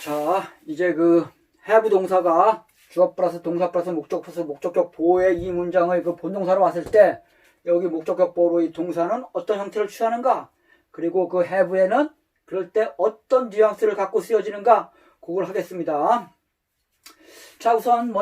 자, 이제 그 have 동사가 주어 플러스 동사 플러스 목적 플러스 목적격 보호의 이 문장의 그 본동사로 왔을 때 여기 목적격 보호의 동사는 어떤 형태를 취하는가? 그리고 그 have에는 그럴 때 어떤 뉘앙스를 갖고 쓰여지는가? 그걸 하겠습니다. 자, 우선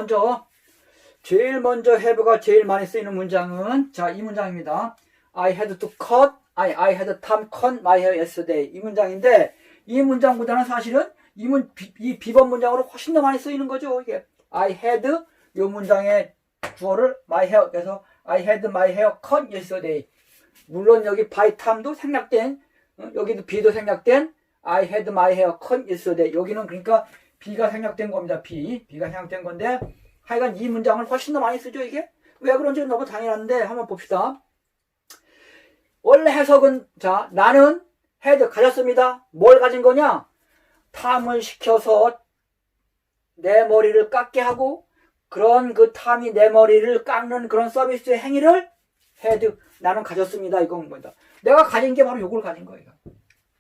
제일 먼저 have가 제일 많이 쓰이는 문장은 자, 이 문장입니다. I had Tom cut my hair yesterday. 이 문장인데 이 문장보다는 사실은 이 비번 문장으로 훨씬 더 많이 쓰이는 거죠. 이게 I had 요 문장의 주어를 my hair 그래서 I had my hair cut yesterday. 물론 여기 by Tom도 생략된 여기도 B도 생략된 I had my hair cut yesterday. 여기는 그러니까 B가 생략된 겁니다. B가 생략된 건데 하여간 이 문장을 훨씬 더 많이 쓰죠. 이게 왜 그런지 너무 당연한데 한번 봅시다. 원래 해석은 자 나는 had 가졌습니다. 뭘 가진 거냐? 탐을 시켜서 내 머리를 깎게 하고 그런 그 탐이 내 머리를 깎는 그런 서비스의 행위를 had 나는 가졌습니다. 이건 뭐다. 내가 가진 게 바로 요걸 가진 거예요.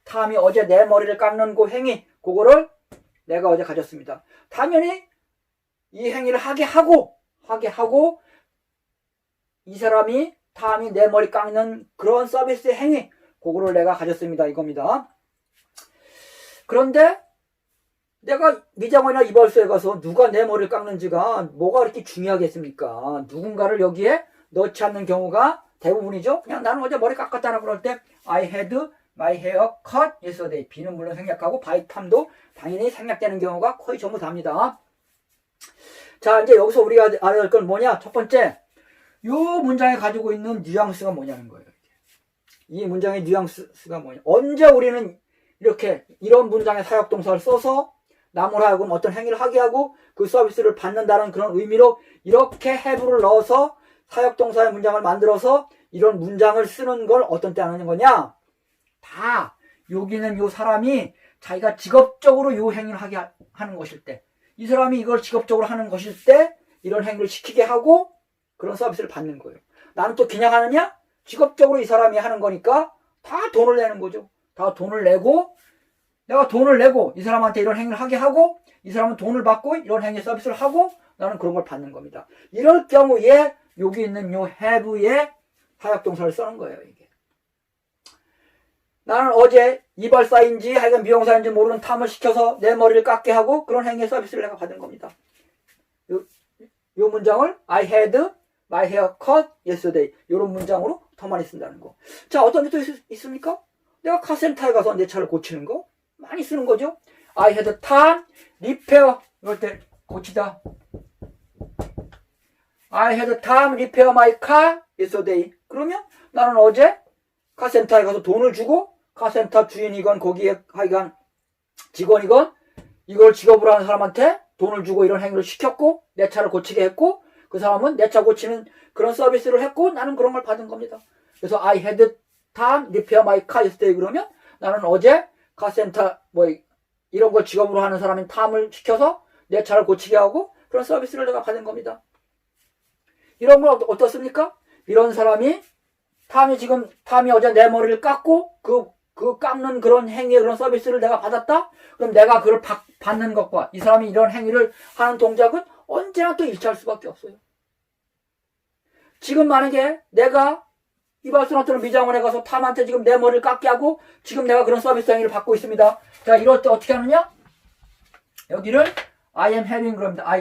탐이 어제 내 머리를 깎는 그 행위 그거를 내가 어제 가졌습니다. 당연히 이 행위를 하게 하고 이 사람이 탐이 내 머리 깎는 그런 서비스의 행위 그거를 내가 가졌습니다. 이겁니다. 그런데 내가 미장원이나 이발소에 가서 누가 내 머리를 깎는지가 뭐가 그렇게 중요하겠습니까? 누군가를 여기에 넣지 않는 경우가 대부분이죠. 그냥 나는 어제 머리 깎았다라고 그럴 때 I had my hair cut yesterday. B는 물론 생략하고 by Tom도 당연히 생략되는 경우가 거의 전부 다입니다. 자, 이제 여기서 우리가 알아야 할 건 뭐냐? 첫 번째, 요 문장에 가지고 있는 뉘앙스가 뭐냐는 거예요. 이 문장의 뉘앙스가 뭐냐? 언제 우리는 이런 문장의 사역동사를 써서 남을 하여금 어떤 행위를 하게 하고 그 서비스를 받는다는 그런 의미로 이렇게 have를 넣어서 사역동사의 문장을 만들어서 이런 문장을 쓰는 걸 어떤 때 하는 거냐? 다 여기는 요 사람이 자기가 직업적으로 요 행위를 하게 하는 것일 때, 이 사람이 이걸 직업적으로 하는 것일 때 이런 행위를 시키게 하고 그런 서비스를 받는 거예요. 나는 또 그냥 하느냐? 직업적으로 이 사람이 하는 거니까 다 돈을 내는 거죠. 다 돈을 내고 내가 돈을 내고 이 사람한테 이런 행위를 하게 하고 이 사람은 돈을 받고 이런 행위 서비스를 하고 나는 그런 걸 받는 겁니다. 이럴 경우에 여기 있는 요 have의 사역동사를 쓰는 거예요. 이게 나는 어제 이발사인지 하여간 미용사인지 모르는 탐을 시켜서 내 머리를 깎게 하고 그런 행위 서비스를 내가 받은 겁니다. 요 문장을 I had my hair cut yesterday 이런 문장으로 더 많이 쓴다는 거. 자, 어떤 게 또 있습니까? 내가 카센터에 가서 내 차를 고치는 거 많이 쓰는 거죠. I had Tom repair 이럴 때 고치다. I had Tom repair my car yesterday. 그러면 나는 어제 카센터에 가서 돈을 주고 카센터 주인이건 거기에 하여간 직원이건 이걸 직업으로 하는 사람한테 돈을 주고 이런 행위를 시켰고 내 차를 고치게 했고 그 사람은 내 차 고치는 그런 서비스를 했고 나는 그런 걸 받은 겁니다. 그래서 I had Tom repair my car yesterday 그러면 나는 어제 카센터 이런 걸 직업으로 하는 사람인 탐을 시켜서 내 차를 고치게 하고 그런 서비스를 내가 받은 겁니다. 이런 건 어떻습니까? 이런 사람이 탐이 어제 내 머리를 깎고 그 깎는 그런 행위의 그런 서비스를 내가 받았다? 그럼 내가 그걸 받는 것과 이 사람이 이런 행위를 하는 동작은 언제나 또 일치할 수밖에 없어요. 지금 만약에 내가 이발소나 또는 미장원에 가서 탐한테 지금 내 머리를 깎게 하고 지금 내가 그런 서비스 행위를 받고 있습니다. 자, 이럴 때 어떻게 하느냐? 여기를 I am having 그럽니다. I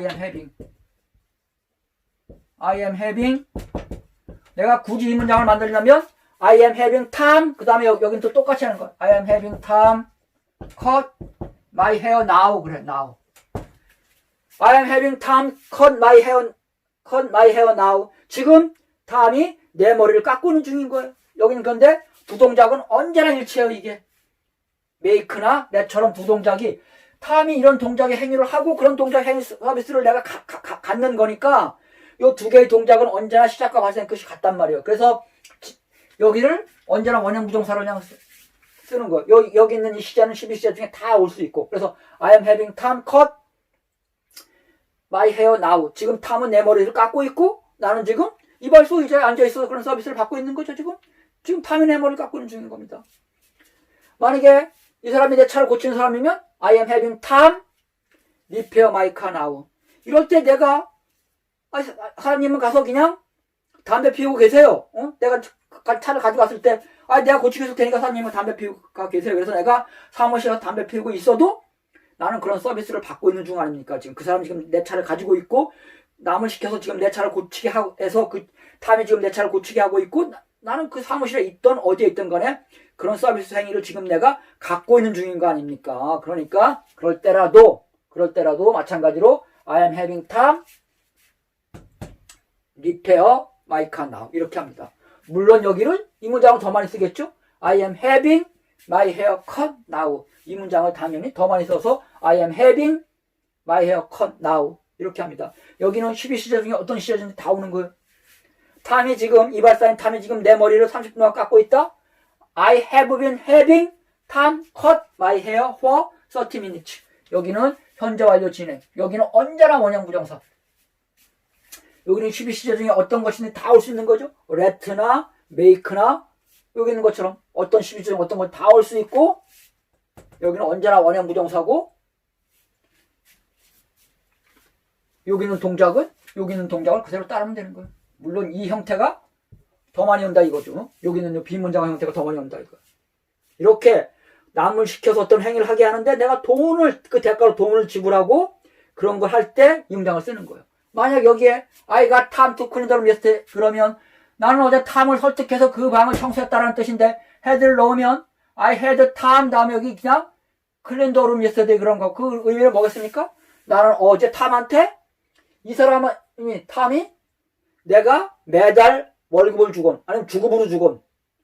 am having 내가 굳이 이 문장을 만들려면 I am having Tom 그 다음에 여기는 또 똑같이 하는 거야. I am having Tom cut my hair now 그래 now. I am having Tom cut my hair now. 지금 탐이 내 머리를 깎고는 중인 거예요. 여기는 그런데 두 동작은 언제나 일치해요. 이게 메이크나 내처럼 두 동작이 탐이 이런 동작의 행위를 하고 그런 동작 행위 서비스를 내가 갖는 거니까 요 두 개의 동작은 언제나 시작과 발생 끝이 같단 말이에요. 그래서 여기를 언제나 원형 부정사로 그냥 쓰는 거예요. 여기 있는 이 시제는 12시제 중에 다 올 수 있고 그래서 I am having Tom cut my hair now. 지금 탐은 내 머리를 깎고 있고 나는 지금 이발소 의자에 앉아있어서 그런 서비스를 받고 있는 거죠. 지금 탐이 내 머리를 깎고 있는 중인 겁니다. 만약에 이 사람이 내 차를 고치는 사람이면 I am having Tom repair my car now. 이럴 때 내가 사장님은 가서 그냥 담배 피우고 계세요. 내가 차를 가지고 왔을 때 내가 고치고 있을 테니까 사장님은 담배 피우고 계세요. 그래서 내가 사무실에서 담배 피우고 있어도 나는 그런 서비스를 받고 있는 중 아닙니까? 지금 그 사람 지금 내 차를 가지고 있고 남을 시켜서 지금 내 차를 고치게 해서 그 탐이 지금 내 차를 고치게 하고 있고 나는 그 사무실에 있던 어디에 있던 간에 그런 서비스 행위를 지금 내가 갖고 있는 중인 거 아닙니까? 그러니까 그럴 때라도 마찬가지로 I am having time repair my car now 이렇게 합니다. 물론 여기를 이 문장을 더 많이 쓰겠죠? I am having my hair cut now 이 문장을 당연히 더 많이 써서 I am having my hair cut now 이렇게 합니다. 여기는 12시제 중에 어떤 시제인지 다 오는 거예요. 탐이 지금 이발사인 탐이 지금 내 머리를 30분 동안 깎고 있다. I have been having time cut my hair for 30 minutes. 여기는 현재 완료 진행. 여기는 언제나 원형 부정사. 여기는 12시제 중에 어떤 것이든 다 올 수 있는 거죠. let나 make나 여기 있는 것처럼 어떤 12시제 중에 어떤 것 다 올 수 있고 여기는 언제나 원형 부정사고 여기 있는 동작을 그대로 따르면 되는 거예요. 물론 이 형태가 더 많이 온다 이거죠. 여기는 비문장 형태가 더 많이 온다 이거. 이렇게 남을 시켜서 어떤 행위를 하게 하는데 내가 그 대가로 돈을 지불하고 그런 걸 할 때 이 문장을 쓰는 거예요. 만약 여기에 I got time to clean the room yesterday 그러면 나는 어제 탐을 설득해서 그 방을 청소했다는 뜻인데 had를 넣으면 I had time 다음에 여기 그냥 clean the room yesterday 그런 거 그 의미는 뭐겠습니까? 나는 어제 탐한테 이 사람이 탐이 내가 매달 월급을 주건 아니면 주급으로 주건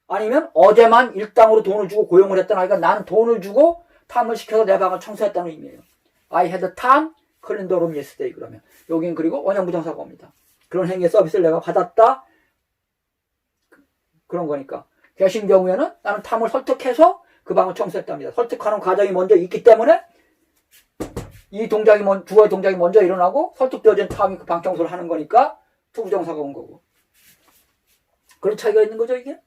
아니면 어제만 일당으로 돈을 주고 고용을 했던 아이가 나는 돈을 주고 탐을 시켜서 내 방을 청소했다는 의미예요. I had time clean the room yesterday 그러면 여긴 그리고 원형부정사가 옵니다. 그런 행위의 서비스를 내가 받았다 그런 거니까 계신 경우에는 나는 탐을 설득해서 그 방을 청소했답니다. 설득하는 과정이 먼저 있기 때문에 이 동작이 주어의 동작이 먼저 일어나고 설득되어진 탐이 그 방 청소를 하는 거니까 투부정사가 온 거고. 그런 차이가 있는 거죠, 이게?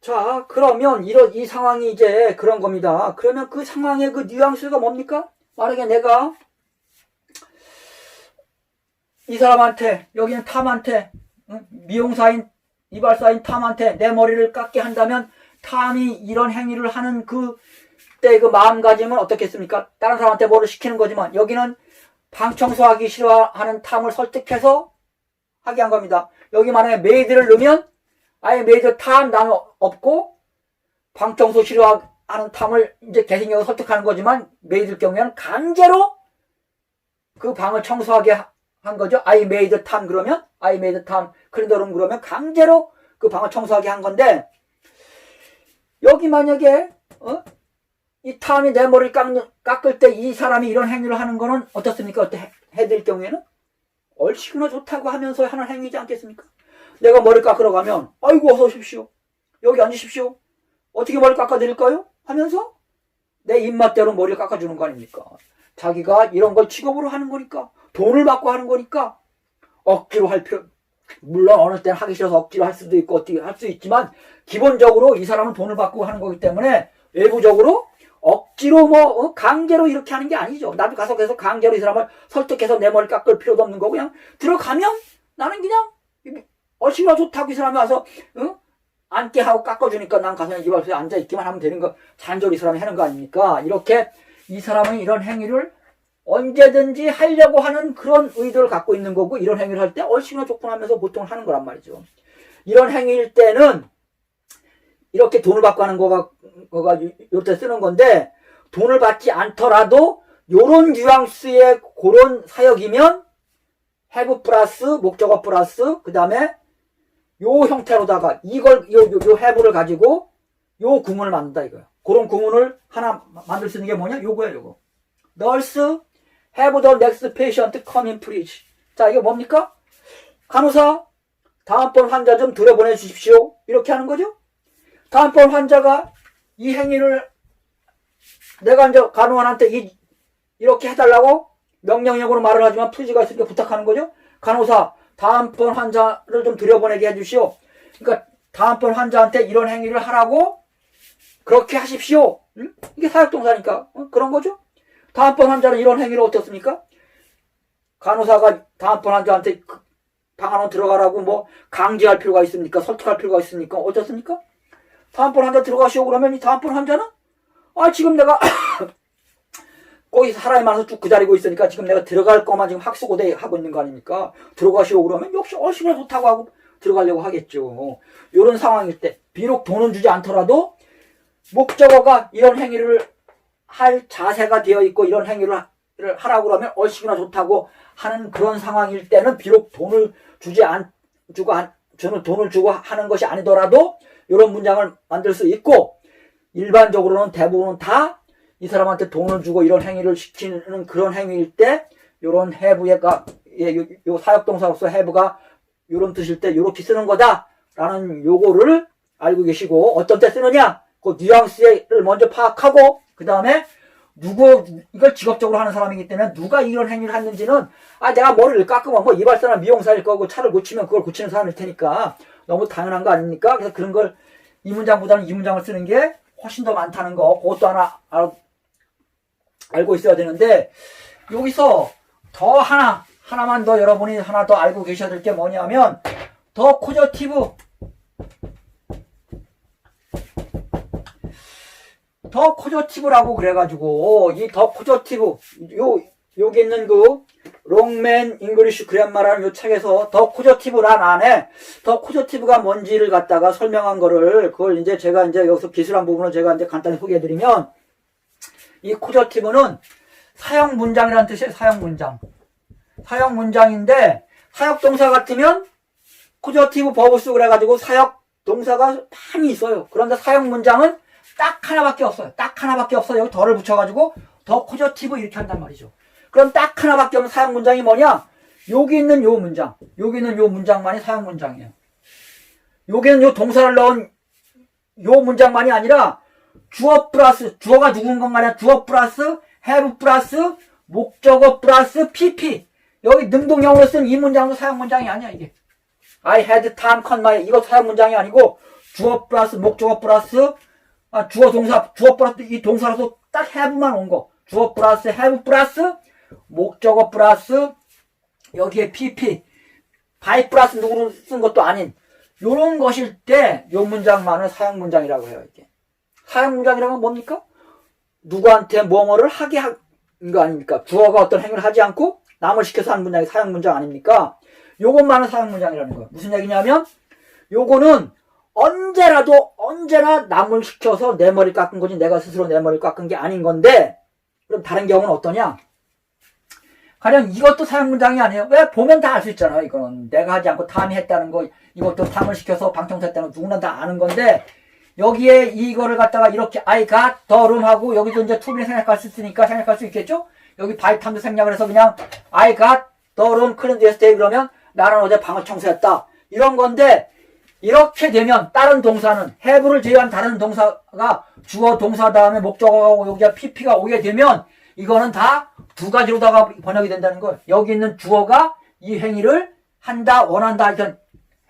자, 그러면 이 상황이 이제 그런 겁니다. 그러면 그 상황의 그 뉘앙스가 뭡니까? 만약에 내가 이 사람한테, 여기는 탐한테, 미용사인, 이발사인 탐한테 내 머리를 깎게 한다면 탐이 이런 행위를 하는 그때 그 마음가짐은 어떻겠습니까? 다른 사람한테 뭐를 시키는 거지만 여기는 방 청소하기 싫어하는 탐을 설득해서 하게 한 겁니다. 여기 만약에 메이드를 넣으면 아예 메이드 탐 나는 없고 방 청소 싫어하는 탐을 이제 개신경을 설득하는 거지만 메이드일 경우에는 강제로 그 방을 청소하게 한 거죠. I made time 그러면 I made time clean the room 그러면 강제로 그 방을 청소하게 한 건데 여기 만약에 이 탐이 내 머리를 깎을 때 이 사람이 이런 행위를 하는 거는 어떻습니까? 어때 해드릴 경우에는 얼씨구나 좋다고 하면서 하는 행위지 않겠습니까? 내가 머리 깎으러 가면 아이고 어서 오십시오. 여기 앉으십시오. 어떻게 머리 깎아드릴까요? 하면서 내 입맛대로 머리를 깎아주는 거 아닙니까? 자기가 이런 걸 직업으로 하는 거니까 돈을 받고 하는 거니까 억지로 할 필요 물론 어느 때는 하기 싫어서 억지로 할 수도 있고 어떻게 할 수 있지만 기본적으로 이 사람은 돈을 받고 하는 거기 때문에 외부적으로 억지로 강제로 이렇게 하는 게 아니죠. 나도 가서 계속 강제로 이 사람을 설득해서 내 머리 깎을 필요도 없는 거고 그냥 들어가면 나는 그냥 얼씨구나 좋다고 이 사람이 와서 앉게 하고 깎아주니까 난 가서 이발소에 앉아있기만 하면 되는 거 잔소리 이 사람이 하는 거 아닙니까? 이렇게 이 사람은 이런 행위를 언제든지 하려고 하는 그런 의도를 갖고 있는 거고 이런 행위를 할 때 얼씨구나 좋구나 하면서 보통 하는 거란 말이죠. 이런 행위일 때는 이렇게 돈을 받고 하는 거가 요때 쓰는 건데 돈을 받지 않더라도 요런 뉘앙스의 그런 사역이면 have 플러스 목적어 플러스 그 다음에 요 형태로다가 이걸 요 have를 가지고 요 구문을 만든다 이거야. 그런 구문을 하나 만들 수 있는 게 뭐냐? 요거야 요거. Nurse have the next patient come in please. 자 이게 뭡니까? 간호사 다음번 환자 좀 들여보내 주십시오. 이렇게 하는 거죠. 다음번 환자가 이 행위를 내가 이제 간호원한테 이렇게 해달라고 명령형으로 말을 하지만 플리즈가 있으니까 부탁하는 거죠. 간호사 다음번 환자를 좀 들여보내게 해주시오. 그러니까 다음번 환자한테 이런 행위를 하라고 그렇게 하십시오. 이게 사역동사니까 그런 거죠. 다음번 환자는 이런 행위를 어떻습니까? 간호사가 다음번 환자한테 방 안으로 들어가라고 뭐 강제할 필요가 있습니까? 설득할 필요가 있습니까? 어떻습니까? 다음번 환자 들어가시오 그러면 이 다음번 환자는 지금 내가 거기 사람이 많아서 쭉 기다리고 있으니까 지금 내가 들어갈 거만 지금 학수고대 하고 있는 거 아닙니까? 들어가시오 그러면 역시 얼씨구나 좋다고 하고 들어가려고 하겠죠. 이런 상황일 때 비록 돈은 주지 않더라도 목적어가 이런 행위를 할 자세가 되어 있고 이런 행위를 하라고 그러면 얼씨구나 좋다고 하는 그런 상황일 때는 비록 돈을 돈을 주고 하는 것이 아니더라도 이런 문장을 만들 수 있고, 일반적으로는 대부분은 다 이 사람한테 돈을 주고 이런 행위를 시키는 그런 행위일 때 이런 have가 요 사역동사로서 have가 이런 뜻일 때 이렇게 쓰는 거다라는 요거를 알고 계시고, 어떤 때 쓰느냐 그 뉘앙스를 먼저 파악하고 그 다음에 이걸 직업적으로 하는 사람이기 때문에 누가 이런 행위를 했는지는 내가 머리를 깎으면 뭐 이발사나 미용사일 거고 차를 고치면 그걸 고치는 사람일 테니까 너무 당연한 거 아닙니까? 그래서 그런 걸 이 문장보다는 이 문장을 쓰는 게 훨씬 더 많다는 거, 그것도 하나 알고 있어야 되는데, 여기서 더 하나만 더 여러분이 하나 더 알고 계셔야 될 게 뭐냐면 더 코저티브라고 그래가지고 이 더 코저티브 여기 있는 그 롱맨 잉글리쉬 그랜마라는 요 책에서 더 코저티브란 안에 더 코저티브가 뭔지를 갖다가 설명한 거를 그걸 이제 제가 이제 여기서 기술한 부분을 제가 이제 간단히 소개해드리면, 이 코저티브는 사역 문장이라는 뜻이에요. 사역 문장인데 사역 동사 같으면 코저티브 버브스 그래가지고 사역 동사가 많이 있어요. 그런데 사역 문장은 딱 하나밖에 없어요. 여기 더를 붙여가지고 더 코저티브 이렇게 한단 말이죠. 그럼 딱 하나밖에 없는 사역 문장이 뭐냐? 여기 있는 요 문장만이 사역 문장이에요. 여기는 요 동사를 넣은 요 문장만이 아니라 주어 플러스, 주어가 누군 건 간에 주어 플러스 have 플러스 목적어 플러스 pp, 여기 능동형으로 쓴 이 문장도 사역 문장이 아니야. 이게 I had time cut my, 이거 사역 문장이 아니고 주어 플러스 목적어 플러스 주어 플러스 이 동사라서 딱 have만 온 거, 주어 플러스 have 플러스 목적어 플러스 여기에 pp, by 플러스 누구로 쓴 것도 아닌 요런 것일 때 요 문장만을 사역 문장이라고 해요. 이게 사역 문장이라는 건 뭡니까? 누구한테 뭐뭐를 하게 한 거 아닙니까? 주어가 어떤 행위를 하지 않고 남을 시켜서 하는 문장이 사역 문장 아닙니까? 요것만은 사역 문장이라는 거예요. 무슨 얘기냐면 요거는 언제나 남을 시켜서 내 머리 깎은 거지 내가 스스로 내 머리 깎은 게 아닌 건데, 그럼 다른 경우는 어떠냐? 가령 이것도 사역 문장이 아니에요. 왜? 보면 다 알 수 있잖아요. 이거는 내가 하지 않고 탐이 했다는 거, 이것도 탐을 시켜서 방청소했다는 거 누구나 다 아는 건데, 여기에 이거를 갖다가 이렇게 I got the room 하고 여기도 이제 to be 생각할 수 있으니까 생각할 수 있겠죠? 여기 by time도 생략을 해서 그냥 I got the room cleaned yesterday 그러면 나는 어제 방을 청소했다, 이런 건데, 이렇게 되면 다른 동사는 have를 제외한 다른 동사가 주어 동사 다음에 목적어가 여기가 pp가 오게 되면 이거는 다 두 가지로다가 번역이 된다는 거예요. 여기 있는 주어가 이 행위를 한다, 원한다, 이렇게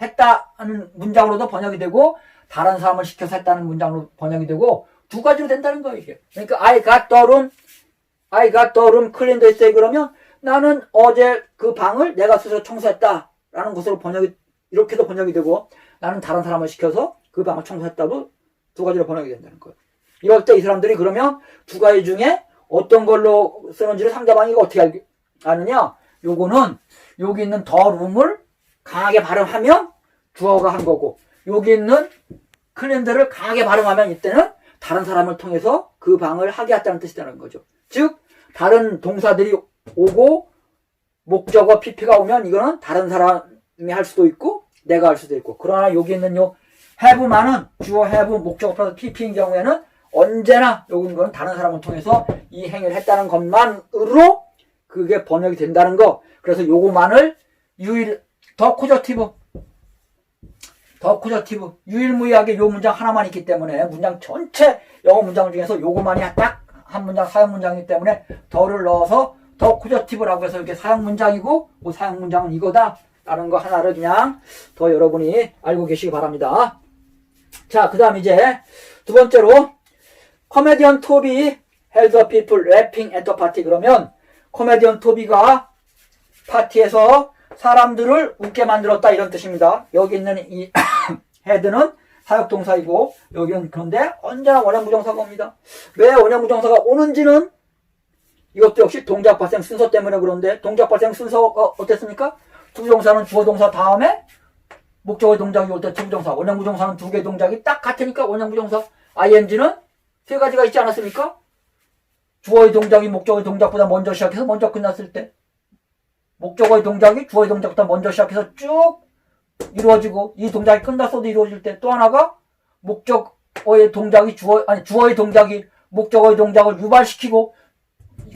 했다는 문장으로도 번역이 되고 다른 사람을 시켜서 했다는 문장으로 번역이 되고 두 가지로 된다는 거예요. 이게. 그러니까 I got the room cleaned yesterday 그러면 나는 어제 그 방을 내가 스스로 청소했다라는 것으로 이렇게도 번역이 되고, 나는 다른 사람을 시켜서 그 방을 청소했다도 두 가지로 번역이 된다는 거예요. 이럴 때 이 사람들이 그러면 두 가지 중에 어떤 걸로 쓰는지를 상대방이 어떻게 아느냐? 요거는 여기 있는 더 룸을 강하게 발음하면 주어가 한 거고, 여기 있는 클랜드를 강하게 발음하면 이때는 다른 사람을 통해서 그 방을 하게 했다는 뜻이라는 거죠. 즉 다른 동사들이 오고 목적어 pp가 오면 이거는 다른 사람이 할 수도 있고 내가 할 수도 있고, 그러나 여기 있는 요 have만은 주어 have 목적어 플러스 pp인 경우에는 언제나 여기 있는 건 다른 사람을 통해서 이 행위를 했다는 것만으로 그게 번역이 된다는 거. 그래서 요거만을 더 코저티브 유일무이하게 요 문장 하나만 있기 때문에 문장 전체 영어 문장 중에서 요거만이 딱 한 문장 사용 문장이기 때문에 더를 넣어서 더 코저티브라고 해서 이렇게 사용 문장이고 그 사용 문장은 이거다 라는 거 하나를 그냥 더 여러분이 알고 계시기 바랍니다. 자, 그 다음 이제 두 번째로 코미디언 톱이 had the people laughing at the party. 그러면 코미디언 토비가 파티에서 사람들을 웃게 만들었다 이런 뜻입니다. 여기 있는 이 had는 사역동사이고 여기는 그런데 언제나 원형부정사가 옵니다. 왜 원형부정사가 오는지는 이것도 역시 동작 발생 순서 때문에 그런데 동작 발생 순서가 어땠습니까? 투부정사는 주어 동사 다음에 목적의 동작이 올 때 투부정사, 원형부정사는 두 개의 동작이 딱 같으니까 원형부정사. ing는 세 가지가 있지 않았습니까? 주어의 동작이 목적의 동작보다 먼저 시작해서 먼저 끝났을 때, 목적어의 동작이 주어의 동작보다 먼저 시작해서 쭉 이루어지고 이 동작이 끝났어도 이루어질 때, 또 하나가 목적어의 동작이 주어의 동작이 목적어의 동작을 유발시키고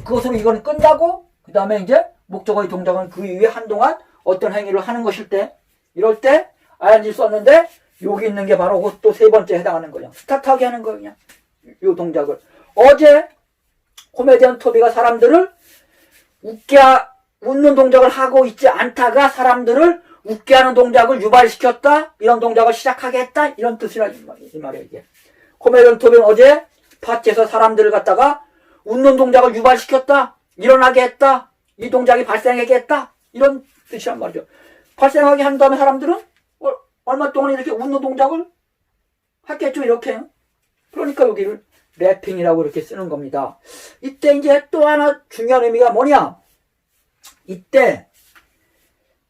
그것으로 이건 끝나고 그 다음에 이제 목적어의 동작은 그 이후에 한동안 어떤 행위를 하는 것일 때, 이럴 때 ing 썼는데 여기 있는 게 바로 또 세 번째 해당하는 거예요. 스타트하게 하는 거예요. 그냥 이 동작을. 어제 코미디언 토비가 사람들을 웃는 동작을 하고 있지 않다가 사람들을 웃게 하는 동작을 유발시켰다, 이런 동작을 시작하게 했다, 이런 뜻이라 이 말이에요. 이게 코미디언 토비는 어제 파티에서 사람들을 갖다가 웃는 동작을 유발시켰다, 일어나게 했다, 이 동작이 발생하게 했다, 이런 뜻이란 말이죠. 발생하게 한 다음에 사람들은 얼마 동안 이렇게 웃는 동작을 했겠죠, 이렇게. 그러니까 여기를 래핑이라고 이렇게 쓰는 겁니다. 이때 이제 또 하나 중요한 의미가 뭐냐? 이때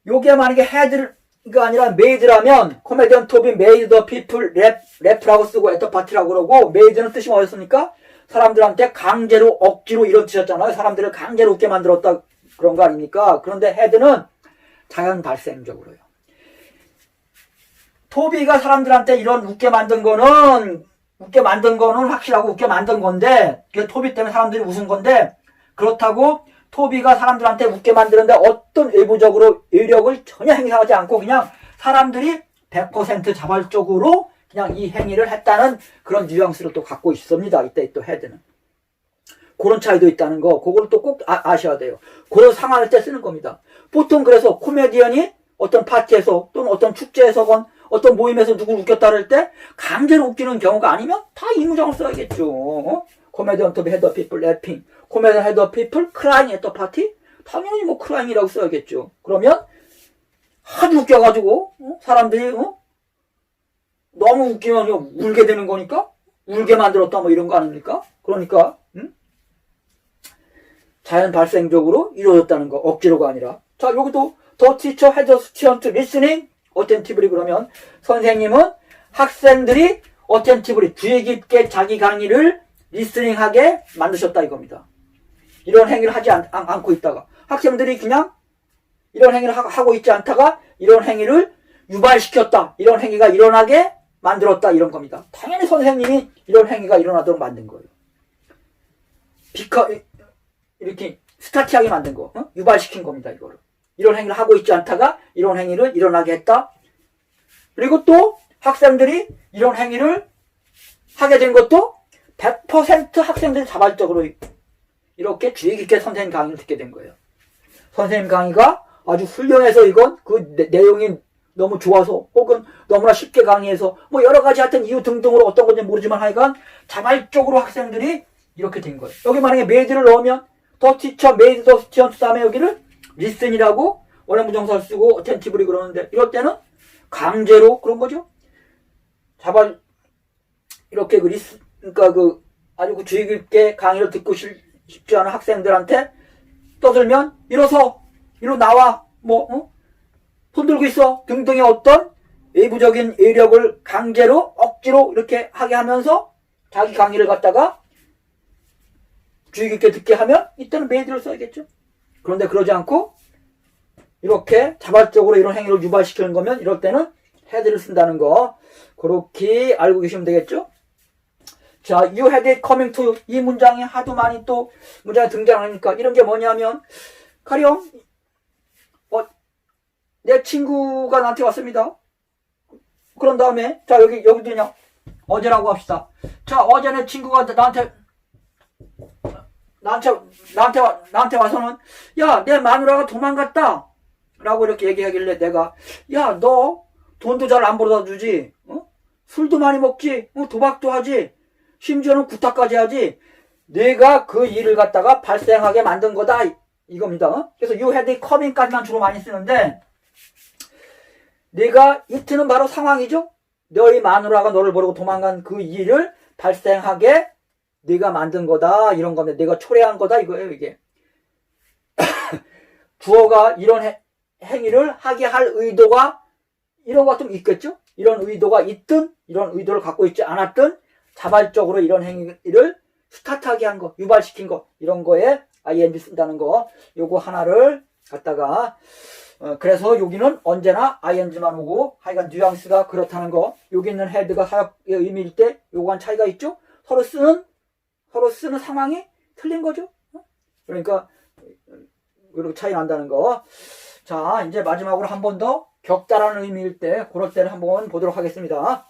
요게 만약에 had가 아니라 made라면 코미디언 토비 made the people laugh 쓰고 at the party라고 그러고, made는 뜻이 뭐였습니까? 사람들한테 강제로 억지로 이런 뜻이었잖아요. 사람들을 강제로 웃게 만들었다 그런 거 아닙니까? 그런데 had는 자연 발생적으로요. 토비가 사람들한테 이런 웃게 만든 거는 확실하고 웃게 만든 건데, 그 토비 때문에 사람들이 웃은 건데, 그렇다고 토비가 사람들한테 웃게 만드는데 어떤 외부적으로 의력을 전혀 행사하지 않고 그냥 사람들이 100% 자발적으로 그냥 이 행위를 했다는 그런 뉘앙스를 또 갖고 있습니다. 이때 또 had는. 그런 차이도 있다는 거, 그걸 또 꼭 아셔야 돼요. 그런 상황일 때 쓰는 겁니다. 보통 그래서 코미디언이 어떤 파티에서 또는 어떤 축제에서건 어떤 모임에서 누구를 웃겼다 그럴 때 강제로 웃기는 경우가 아니면 다 이 문장을 써야겠죠. 코미디언 토비 had the people laughing, 코미디언 had the people crying at the party. 당연히 뭐 crying이라고 써야겠죠. 그러면 아주 웃겨가지고 사람들이 너무 웃기면 울게 되는 거니까 울게 만들었다 뭐 이런 거 아닙니까? 그러니까 자연 발생적으로 이루어졌다는 거, 억지로가 아니라. 자, 여기도 the teacher had the student listening attentively. 그러면 선생님은 학생들이 attentively 주의 깊게 자기 강의를 리스닝하게 만드셨다 이겁니다. 이런 행위를 하지 않고 있다가 학생들이 그냥 이런 행위를 하고 있지 않다가 이런 행위를 유발시켰다, 이런 행위가 일어나게 만들었다, 이런 겁니다. 당연히 선생님이 이런 행위가 일어나도록 만든 거예요. 이렇게 스타트하게 만든 거, 유발시킨 겁니다. 이거를. 이런 행위를 하고 있지 않다가 이런 행위를 일어나게 했다. 그리고 또 학생들이 이런 행위를 하게 된 것도 100% 학생들이 자발적으로 이렇게 주의 깊게 선생님 강의를 듣게 된 거예요. 선생님 강의가 아주 훌륭해서 이건 그 내용이 너무 좋아서 혹은 너무나 쉽게 강의해서 뭐 여러 가지 하여튼 이유 등등으로 어떤 건지 모르지만 하여간 자발적으로 학생들이 이렇게 된 거예요. 여기 만약에 made를 넣으면 the teacher made the student 다음에 여기를 listen이라고 원형부정사를 쓰고 attentively 그러는데, 이럴 때는 강제로 그런 거죠. 이렇게 그러니까 아주 주의 깊게 강의를 듣고 싶지 않은 학생들한테 떠들면 일어서, 이리로 나와, 손 들고 있어 등등의 어떤 외부적인 외력을 강제로 억지로 이렇게 하게 하면서 자기 강의를 갖다가 주의 깊게 듣게 하면 이때는 made를 써야겠죠. 그런데 그러지 않고 이렇게 자발적으로 이런 행위를 유발시키는 거면 이럴 때는 had를 쓴다는 거, 그렇게 알고 계시면 되겠죠. 자, you had it coming to you. 이 문장이 하도 많이 또 문장에 등장하니까 이런 게 뭐냐면, 가령 내 친구가 나한테 왔습니다. 그런 다음에 자 여기도 그냥 어제라고 합시다. 자, 어제 내 친구가 나한테 와서는 야, 내 마누라가 도망갔다 라고 이렇게 얘기하길래 내가 야, 너 돈도 잘 안 벌어다 주지, 술도 많이 먹지, 도박도 하지, 심지어는 구타까지 하지, 네가 그 일을 갖다가 발생하게 만든 거다 이겁니다. 그래서 you had it coming까지만 주로 많이 쓰는데 네가 it는 바로 상황이죠. 너희 마누라가 너를 버리고 도망간 그 일을 발생하게 네가 만든 거다 이런 겁니다. 네가 초래한 거다 이거예요. 이게 주어가 이런 행위를 하게 할 의도가 이런 것 좀 있겠죠. 이런 의도가 있든 이런 의도를 갖고 있지 않았든 자발적으로 이런 행위를 스타트하게 한 거, 유발시킨 거 이런 거에 ing 쓴다는 거 요거 하나를 갖다가 그래서 여기는 언제나 ing만 오고 하여간 뉘앙스가 그렇다는 거. 여기 있는 head가 사역의 의미일 때 요거한 차이가 있죠. 서로 쓰는 상황이 틀린 거죠. 그러니까 그렇게 차이 난다는 거. 자, 이제 마지막으로 한 번 더 격다라는 의미일 때 그럴 때를 한번 보도록 하겠습니다.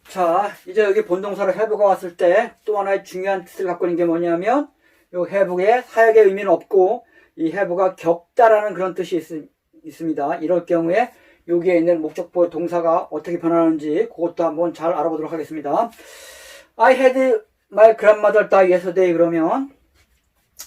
자, 이제 여기 본동사로 have가 왔을 때 또 하나의 중요한 뜻을 갖고 있는 게 뭐냐면 요 have의 사역의 의미는 없고 이 have가 격다라는 그런 뜻이 있습니다. 이럴 경우에 여기에 있는 목적보 동사가 어떻게 변하는지 그것도 한번 잘 알아보도록 하겠습니다. I had my grandmother die yesterday 그러면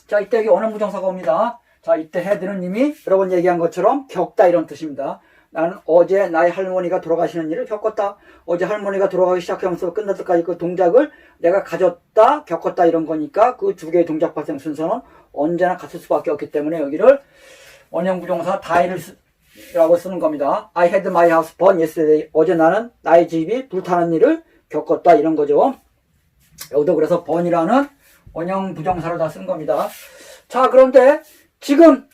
자, 이때 여기 원형 부정사가 옵니다. 자, 이때 had는 이미 여러분 얘기한 것처럼 겪다 이런 뜻입니다. 나는 어제 나의 할머니가 돌아가시는 일을 겪었다. 어제 할머니가 돌아가기 시작하면서 끝날 때까지 그 동작을 내가 가졌다, 겪었다 이런 거니까 그 두 개의 동작 발생 순서는 언제나 같을 수밖에 없기 때문에 여기를 원형 부정사 die라고 쓰는 겁니다. I had my house burn yesterday. 어제 나는 나의 집이 불타는 일을 겪었다 이런 거죠. 여기도 그래서 burn이라는 원형 부정사를 다 쓴 겁니다. 자, 그런데 지금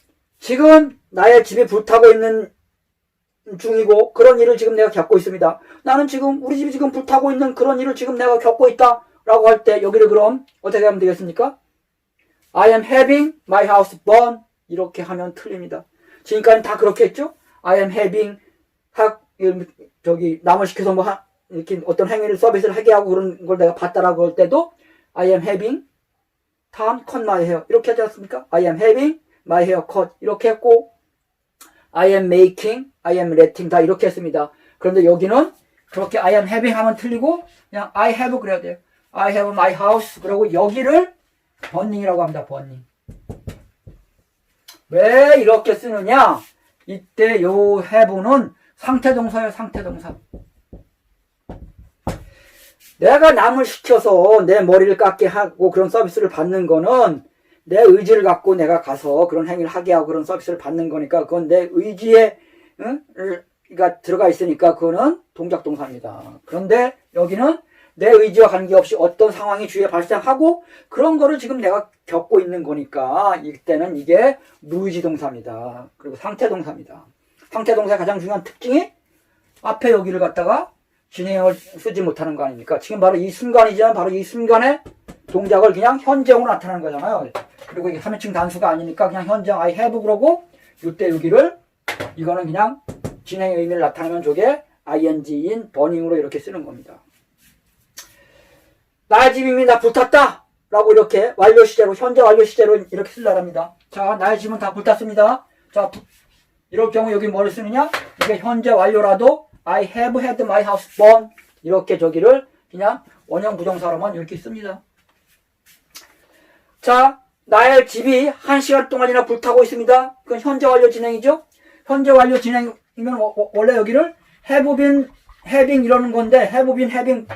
나의 집이 불타고 있는 중이고 그런 일을 지금 내가 겪고 있습니다. 나는 지금 우리 집이 지금 불타고 있는 그런 일을 지금 내가 겪고 있다 라고 할 때 여기를 그럼 어떻게 하면 되겠습니까? I am having my house burn 이렇게 하면 틀립니다. 지금까지 다 그렇게 했죠? I am having 남을 시켜서 뭐 이렇게 어떤 행위를 서비스를 하게 하고 그런 걸 내가 봤다라고 할 때도 I am having Tom cut my hair 이렇게 하지 않습니까? I am having my hair cut 이렇게 했고 I am making, I am letting 다 이렇게 했습니다. 그런데 여기는 그렇게 I am having 하면 틀리고 그냥 I have 그래야 돼요. I have my house 그리고 여기를 burning이라고 합니다. burning. 왜 이렇게 쓰느냐? 이때 요 have는 상태동사예요. 상태동사. 내가 남을 시켜서 내 머리를 깎게 하고 그런 서비스를 받는 거는 내 의지를 갖고 내가 가서 그런 행위를 하게 하고 그런 서비스를 받는 거니까 그건 내 의지에 들어가 있으니까 그거는 동작 동사입니다. 그런데 여기는 내 의지와 관계없이 어떤 상황이 주위에 발생하고 그런 거를 지금 내가 겪고 있는 거니까 이때는 이게 무의지 동사입니다. 그리고 상태 동사입니다. 상태 동사의 가장 중요한 특징이 앞에 여기를 갖다가 진행을 쓰지 못하는 거 아닙니까? 지금 바로 이 순간이지만 바로 이 순간에 동작을 그냥 현재형으로 나타나는 거잖아요. 그리고 이게 3인칭 단수가 아니니까 그냥 현재형 I have 그러고 이때 여기를 이거는 그냥 진행의 의미를 나타내면 저게 ing인 burning으로 이렇게 쓰는 겁니다. 나의 집이 이미 다 불탔다 라고 이렇게 완료 시제로 현재 완료 시제로 이렇게 쓰려합니다. 자, 나의 집은 다 불탔습니다. 자, 이럴 경우 여기 뭘 쓰느냐? 이게 현재 완료라도 I have had my house burn 이렇게 저기를 그냥 원형 부정사로만 이렇게 씁니다. 자, 나의 집이 1시간 동안이나 불타고 있습니다. 그건 현재 완료 진행이죠. 현재 완료 진행이면 원래 여기를 have been having 이러는 건데 have been having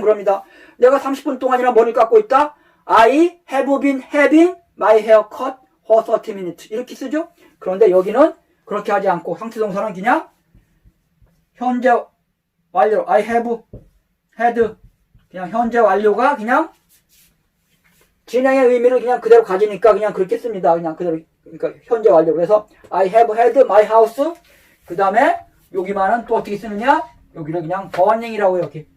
그럽니다. 내가 30분 동안이나 머리를 깎고 있다. I have been having my hair cut for 30 minutes 이렇게 쓰죠. 그런데 여기는 그렇게 하지 않고 상태동사는 그냥 현재 완료 I have had 그냥 현재 완료가 그냥 진행의 의미를 그냥 그대로 가지니까 그냥 그렇게 씁니다. 그냥 그대로 그러니까 현재 완료. 그래서 I have had my house 그 다음에 여기만은 또 어떻게 쓰느냐? 여기를 그냥 burning이라고 이렇게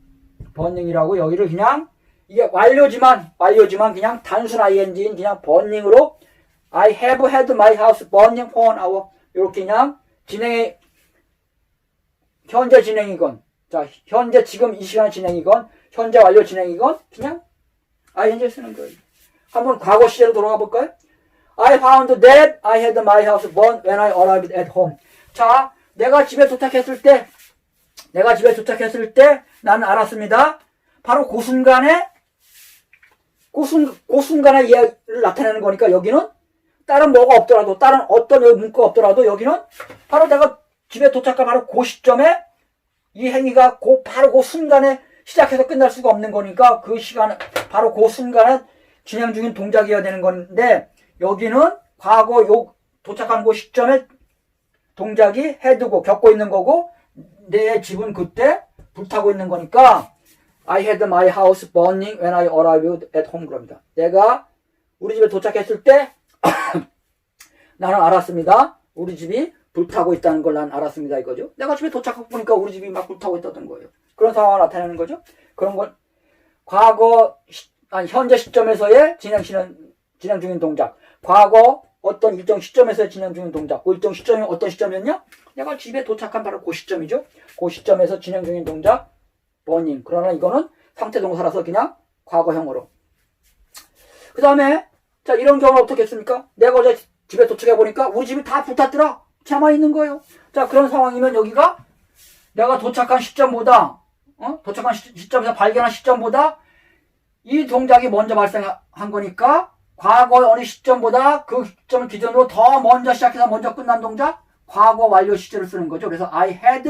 burning이라고 여기를 그냥 이게 완료지만 그냥 단순 ing인 그냥 burning으로 I have had my house burning for an hour 이렇게 그냥 진행의 현재 진행이건 자 현재 지금 이 시간 진행이건 현재 완료 진행이건 그냥 ing 쓰는 거예요. 한번 과거 시제로 돌아가 볼까요? I found that I had my house burned when I arrived at home. 자, 내가 집에 도착했을 때 나는 알았습니다. 바로 그 순간에 그 순간에 얘를 나타내는 거니까 여기는 다른 뭐가 없더라도 다른 어떤 문구가 없더라도 여기는 바로 내가 집에 도착한 바로 그 시점에 이 행위가 바로 그 순간에 시작해서 끝날 수가 없는 거니까 그 시간 바로 그 순간에 진행 중인 동작이어야 되는 건데 여기는 과거 도착한 그 시점에 동작이 해두고 겪고 있는 거고 내 집은 그때 불타고 있는 거니까 I had my house burning when I arrived at home 그럽니다. 내가 우리 집에 도착했을 때 나는 알았습니다. 우리 집이 불타고 있다는 걸 난 알았습니다 이거죠. 내가 집에 도착하고 보니까 우리 집이 막 불타고 있다던 거예요. 그런 상황을 나타내는 거죠. 그런 건 현재 시점에서의 진행 중인 동작. 과거 어떤 일정 시점에서의 진행 중인 동작. 그 일정 시점이 어떤 시점이었냐? 내가 집에 도착한 바로 그 시점이죠. 그 시점에서 진행 중인 동작 burning. 그러나 이거는 상태 동사라서 그냥 과거형으로. 그 다음에 자 이런 경우는 어떻게 했습니까? 내가 어제 집에 도착해 보니까 우리 집이 다 불탔더라. 참아 있는 거예요. 자 그런 상황이면 여기가 내가 도착한 시점보다 도착한 시점에서 발견한 시점보다 이 동작이 먼저 발생한 거니까 과거의 어느 시점보다 그 시점을 기준으로 더 먼저 시작해서 먼저 끝난 동작 과거 완료 시제를 쓰는 거죠. 그래서 I had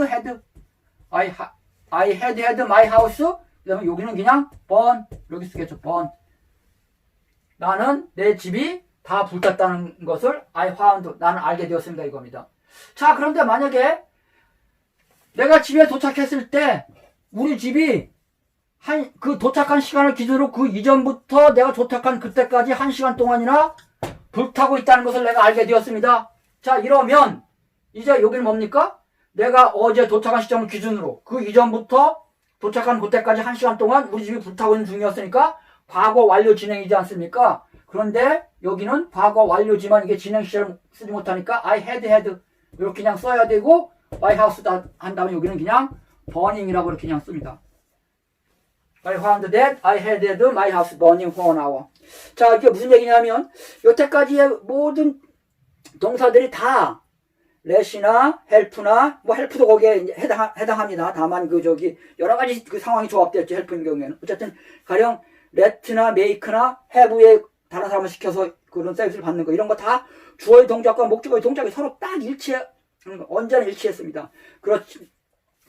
my house. 그다음에 여기는 그냥 burn 이렇게 쓰겠죠. burn. 나는 내 집이 다 불탔다는 것을 I found. 나는 알게 되었습니다. 이겁니다. 자, 그런데 만약에 내가 집에 도착했을 때 우리 집이 그 도착한 시간을 기준으로 그 이전부터 내가 도착한 그때까지 1시간 동안이나 불타고 있다는 것을 내가 알게 되었습니다. 자, 이러면 이제 여기는 뭡니까? 내가 어제 도착한 시점을 기준으로 그 이전부터 도착한 그때까지 1시간 동안 우리 집이 불타고 있는 중이었으니까 과거 완료 진행이지 않습니까? 그런데 여기는 과거 완료지만 이게 진행 시제를 쓰지 못하니까 I had 이렇게 그냥 써야 되고 my house 한 다음에 여기는 그냥 burning이라고 이렇게 그냥 씁니다. I found that I had my house burning for an hour. 자, 이게 무슨 얘기냐면 여태까지의 모든 동사들이 다 let이나 help나 뭐 help도 거기에 해당합니다. 다만 여러 가지 그 상황이 조합되었죠. help인 경우에는. 어쨌든 가령 let나 make나 have에 다른 사람을 시켜서 그런 서비스를 받는 거 이런 거 다 주어의 동작과 목적어의 동작이 서로 딱 언제나 일치했습니다.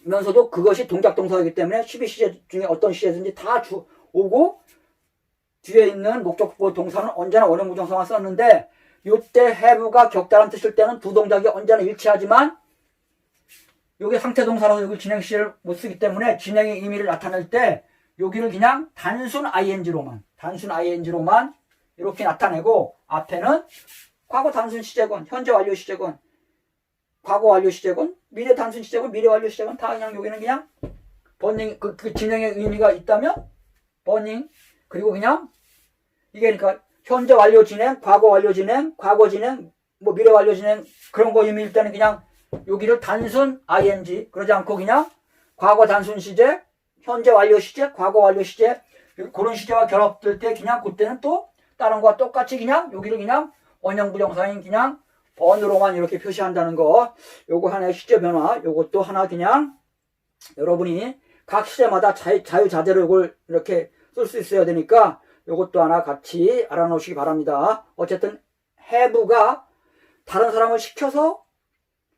그러면서도 그것이 동작 동사이기 때문에 12시제 중에 어떤 시제든지 다 오고 뒤에 있는 목적어 동사는 언제나 원형 부정사만 썼는데 이때 have가 격다란 뜻일 때는 두 동작이 언제나 일치하지만 이게 상태 동사라서 여기 진행 시제를 못 쓰기 때문에 진행의 의미를 나타낼 때 여기를 그냥 단순 ing로만 이렇게 나타내고 앞에는 과거 단순 시제건, 현재 완료 시제건, 과거 완료 시제건, 미래 단순 시제건, 미래 완료 시제건 다 그냥 여기는 그냥 버닝 그 진행의 의미가 있다면 버닝 그리고 그냥 이게 그러니까 현재 완료 진행, 과거 완료 진행, 과거 진행, 뭐 미래 완료 진행 그런 거 의미일 때는 그냥 여기를 단순 ing 그러지 않고 그냥 과거 단순 시제, 현재 완료 시제, 과거 완료 시제 그런 시제와 결합될 때 그냥 그때는 또 다른 거와 똑같이 그냥 여기를 그냥 원형 부정사인 그냥 번으로만 이렇게 표시한다는 거 요거 하나의 시제 변화 요것도 하나 그냥 여러분이 각 시제마다 자유자재로 이걸 이렇게 쓸 수 있어야 되니까 요것도 하나 같이 알아놓으시기 바랍니다. 어쨌든 have가 다른 사람을 시켜서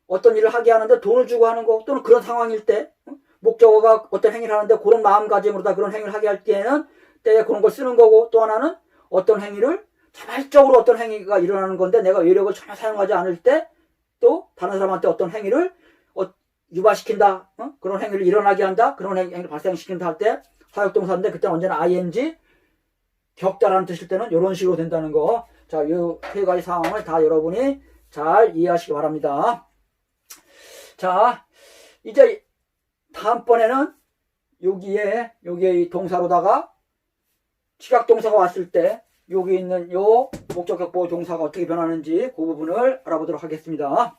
어떤 일을 하게 하는데 돈을 주고 하는 거 또는 그런 상황일 때 목적어가 어떤 행위를 하는데 그런 마음가짐으로다 그런 행위를 하게 할 때에는 때에 그런 걸 쓰는 거고 또 하나는 어떤 행위를 자발적으로 어떤 행위가 일어나는 건데 내가 외력을 전혀 사용하지 않을 때 또 다른 사람한테 어떤 행위를 유발시킨다 그런 행위를 일어나게 한다 그런 행위를 발생시킨다 할 때 사역동사인데 그때는 언제나 ing 격다라는 뜻일 때는 이런 식으로 된다는 거. 자, 이 세 가지 상황을 다 여러분이 잘 이해하시기 바랍니다. 자, 이제 다음번에는 여기에 이 동사로다가 지각동사가 왔을 때 여기 있는 요 목적격 보호 동사가 어떻게 변하는지 그 부분을 알아보도록 하겠습니다.